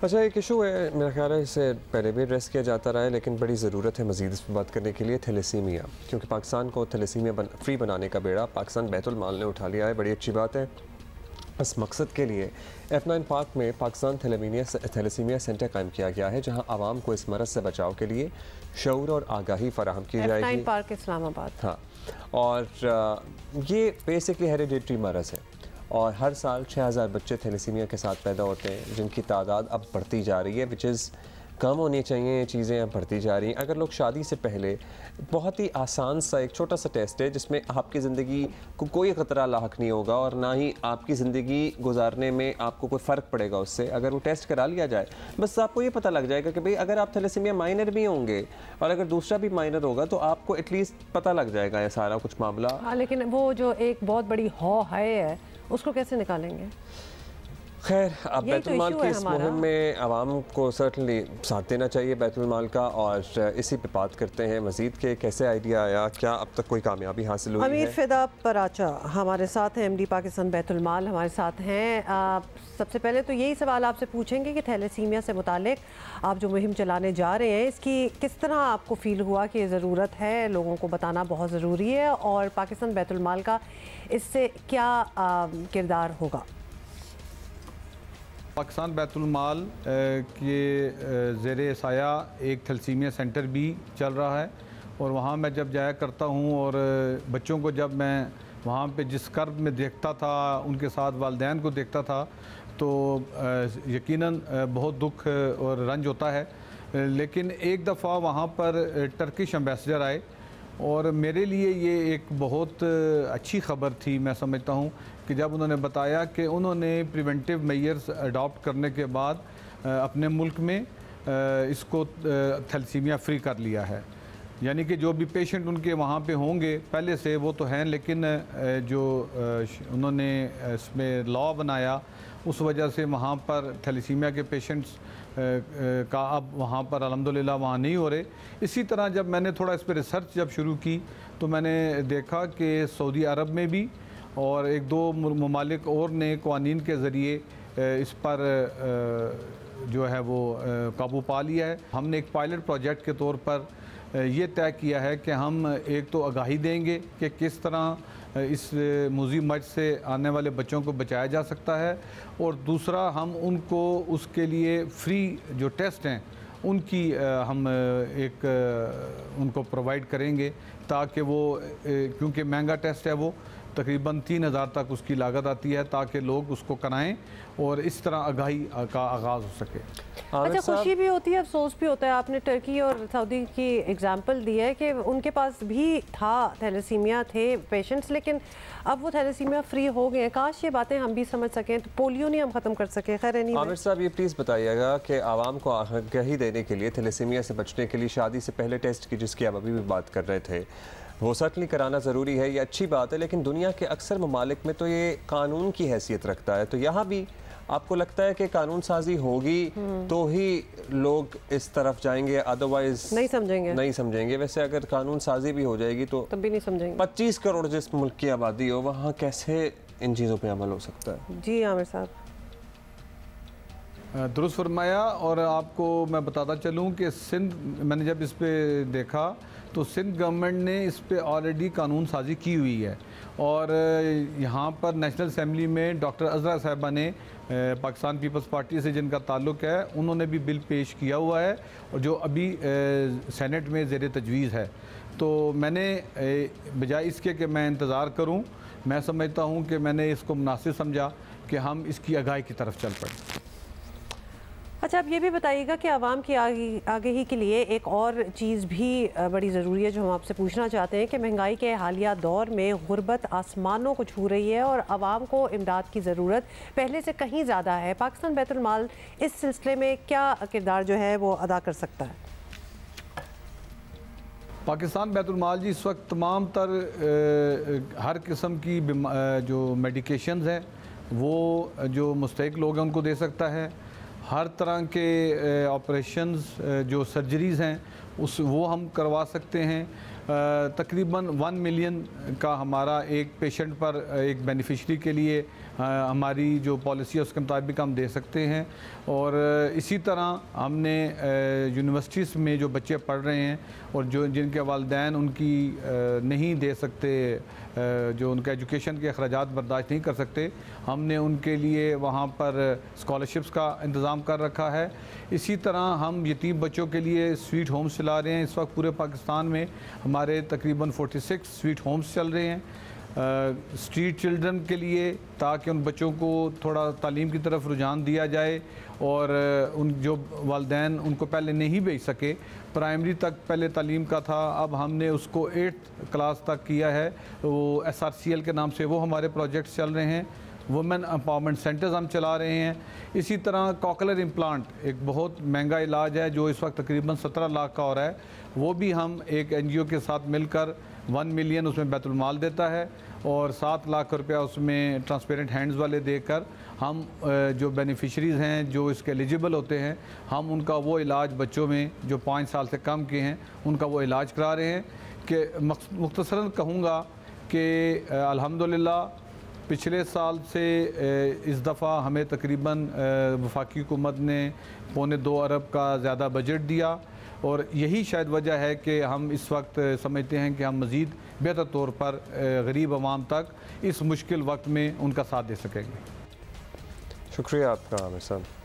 अच्छा, एक इशू है, मेरा ख्याल है इसे पहले भी एड्रेस किया जाता रहा है, लेकिन बड़ी ज़रूरत है मज़ीद इस पर बात करने के लिए। थैलेसीमिया, क्योंकि पाकिस्तान को थैलेसीमिया फ्री बनाने का बेड़ा पाकिस्तान बैतुल माल ने उठा लिया है। बड़ी अच्छी बात है। इस मकसद के लिए F9 पार्क में पाकिस्तान थैलेसीमिया सेंटर कायम किया गया है, जहां आवाम को इस मरज़ से बचाव के लिए शऊर और आगाही फराहम की जाएगी। F9 park Islamabad. हाँ, और ये बेसिकली हेरिडिटरी मरज़ है और हर साल 6000 बच्चे थैलेसीमिया के साथ पैदा होते हैं, जिनकी तादाद अब बढ़ती जा रही है, विच इज़ कम होनी चाहिए। ये चीज़ें अब बढ़ती जा रही हैं। अगर लोग शादी से पहले, बहुत ही आसान सा एक छोटा सा टेस्ट है जिसमें आपकी ज़िंदगी को कोई ख़तरा लाहक नहीं होगा और ना ही आपकी ज़िंदगी गुजारने में आपको कोई फ़र्क पड़ेगा उससे। अगर वो टेस्ट करा लिया जाए, बस आपको ये पता लग जाएगा कि भाई अगर आप थैलेसीमिया माइनर भी होंगे और अगर दूसरा भी माइनर होगा तो आपको एटलीस्ट पता लग जाएगा ये सारा कुछ मामला। हाँ, लेकिन वो जो एक बहुत बड़ी है उसको कैसे निकालेंगे? खैर, अब बैतुल माल की इस मुहिम में आवाम को सर्टनली साथ देना चाहिए बैतुल माल का, और इसी पे बात करते हैं मजीद के कैसे आइडिया आया, क्या अब तक कोई कामयाबी हासिल हुई है। अमीर फिदा पराचा हमारे साथ हैं, MD पाकिस्तान बैतुल माल हमारे साथ हैं। सबसे पहले तो यही सवाल आपसे पूछेंगे कि थैलेसीमिया से मुतालिक आप जो मुहिम चलाने जा रहे हैं, इसकी किस तरह आपको फ़ील हुआ कि ज़रूरत है, लोगों को बताना बहुत ज़रूरी है, और पाकिस्तान बैतुल माल का इससे क्या किरदार होगा? पाकिस्तान बैतुल माल के ज़ेरे साया एक थैलेसीमिया सेंटर भी चल रहा है, और वहाँ मैं जब जाया करता हूँ और बच्चों को जब मैं वहाँ पे जिस कर्ब में देखता था, उनके साथ वालिदैन को देखता था, तो यकीनन बहुत दुख और रंज होता है। लेकिन एक दफ़ा वहाँ पर टर्किश एम्बेसडर आए और मेरे लिए ये एक बहुत अच्छी ख़बर थी, मैं समझता हूँ, कि जब उन्होंने बताया कि उन्होंने प्रिवेंटिव मेजर्स अडॉप्ट करने के बाद अपने मुल्क में इसको थैलेसीमिया फ्री कर लिया है। यानी कि जो भी पेशेंट उनके वहाँ पे होंगे पहले से वो तो हैं, लेकिन जो उन्होंने इसमें लॉ बनाया उस वजह से वहाँ पर थैलेसीमिया के पेशेंट्स का अब वहाँ पर अल्हम्दुलिल्लाह वहाँ नहीं हो रहे। इसी तरह जब मैंने थोड़ा इस पर रिसर्च जब शुरू की तो मैंने देखा कि सऊदी अरब में भी और एक दो ममालिक और ने क़वानीन के ज़रिए इस पर जो है वो काबू पा लिया है। हमने एक पायलट प्रोजेक्ट के तौर पर ये तय किया है कि हम एक तो आगाही देंगे कि किस तरह इस मुज़ी मर्ज से आने वाले बच्चों को बचाया जा सकता है, और दूसरा हम उनको उसके लिए फ्री जो टेस्ट हैं उनकी हम एक उनको प्रोवाइड करेंगे, ताकि वो क्योंकि महंगा टेस्ट है, वो तकरीबन 3000 तक उसकी लागत आती है, ताकि लोग उसको कराएं और इस तरह आगाही का आगाज़ हो सके। अच्छा, खुशी भी होती है, अफसोस भी होता है। आपने टर्की और सऊदी की एग्जांपल दी है कि उनके पास भी था थैलेसीमिया थे पेशेंट्स, लेकिन अब वो थैलेसीमिया फ्री हो गए हैं। काश ये बातें हम भी समझ सकें, तो पोलियो नहीं हम ख़त्म कर सके। खैर नहीं। आमिर साहब, ये प्लीज़ बताइएगा कि आवाम को आगाही देने के लिए थैलेसीमिया से बचने के लिए शादी से पहले टेस्ट की, जिसकी आप अभी भी बात कर रहे थे, वो सर्टनली कराना ज़रूरी है, ये अच्छी बात है, लेकिन दुनिया के अक्सर ममालिक में तो ये कानून की हैसियत रखता है। तो यहाँ भी आपको लगता है कि कानून साजी होगी तो ही लोग इस तरफ जाएंगे, अदरवाइज नहीं समझेंगे। वैसे अगर कानून साजी भी हो जाएगी तो तब भी नहीं समझेंगे। 25 करोड़ जिस मुल्क की आबादी हो, वहाँ कैसे इन चीज़ों पे अमल हो सकता है? जी आमिर साहब, दुरुस्त फरमाया। और आपको मैं बताता चलूँ कि सिंध, मैंने जब इस पर देखा तो सिंध गवर्नमेंट ने इस पर ऑलरेडी कानून साजी की हुई है, और यहाँ पर नेशनल असम्बली में डॉक्टर अज़रा साहिबा ने पाकिस्तान पीपल्स पार्टी से जिनका ताल्लुक़ है, उन्होंने भी बिल पेश किया हुआ है और जो अभी सेनेट में ज़ेर तजवीज़ है। तो मैंने बजाय इसके कि मैं इंतज़ार करूँ, मैं समझता हूँ कि मैंने इसको मुनासिब समझा कि हम इसकी आगाही की तरफ चल पड़े। अच्छा, आप ये भी बताइएगा कि आवाम की आगाही के लिए एक और चीज़ भी बड़ी ज़रूरी है जो हम आपसे पूछना चाहते हैं कि महंगाई के हालिया दौर में गुर्बत आसमानों को छू रही है और आवाम को इमदाद की ज़रूरत पहले से कहीं ज़्यादा है। पाकिस्तान बैतुल माल इस सिलसिले में क्या किरदार जो है वो अदा कर सकता है? पाकिस्तान बैतुल माल जी इस वक्त तमाम तर हर किस्म की जो मेडिकेशंस हैं वो जो मुस्तहिक लोग हैं उनको दे सकता है। हर तरह के ऑपरेशंस जो सर्जरीज़ हैं वो हम करवा सकते हैं। तकरीबन 1 मिलियन का हमारा एक पेशेंट पर, एक बेनिफिशरी के लिए हमारी जो पॉलिसी है उसके मुताबिक हम दे सकते हैं। और इसी तरह हमने यूनिवर्सिटीज़ में जो बच्चे पढ़ रहे हैं और जो जिनके वालिदैन उनकी नहीं दे सकते, जो उनके एजुकेशन के अखराजात बर्दाश्त नहीं कर सकते, हमने उनके लिए वहाँ पर स्कॉलरशिप्स का इंतज़ाम कर रखा है। इसी तरह हम यतीम बच्चों के लिए स्वीट होम्स चला रहे हैं। इस वक्त पूरे पाकिस्तान में हमारे तकरीबन 46 स्वीट होम्स चल रहे हैं स्ट्रीट चिल्ड्रन के लिए, ताकि उन बच्चों को थोड़ा तालीम की तरफ रुझान दिया जाए और उन जो वालिदैन उनको पहले नहीं भेज सके, प्राइमरी तक पहले तालीम का था, अब हमने उसको 8th क्लास तक किया है। वो SRCL के नाम से वो हमारे प्रोजेक्ट्स चल रहे हैं। वुमेन एम्पावरमेंट सेंटर्स हम चला रहे हैं। इसी तरह कॉकलर इम्प्लांट एक बहुत महंगा इलाज है जो इस वक्त तकरीबन 17 लाख का हो रहा है, वो भी हम एक NGO के साथ मिलकर 1 मिलियन उसमें बैतुलमाल देता है और 7 लाख रुपया उसमें ट्रांसपेरेंट हैंड्स वाले देकर हम जो बेनिफिशरीज़ हैं जो इसके एलिजिबल होते हैं, हम उनका वो इलाज बच्चों में जो 5 साल से कम के हैं उनका वो इलाज करा रहे हैं। कि मुख्तसरन कहूँगा कि अल्हम्दुलिल्लाह पिछले साल से इस दफ़ा हमें तकरीबन वफाकी हुकूमत ने 2.25 अरब का ज़्यादा बजट दिया और यही शायद वजह है कि हम इस वक्त समझते हैं कि हम मज़ीद बेहतर तौर पर गरीब आवाम तक इस मुश्किल वक्त में उनका साथ दे सकेंगे। शुक्रिया आपका आमिर साहब।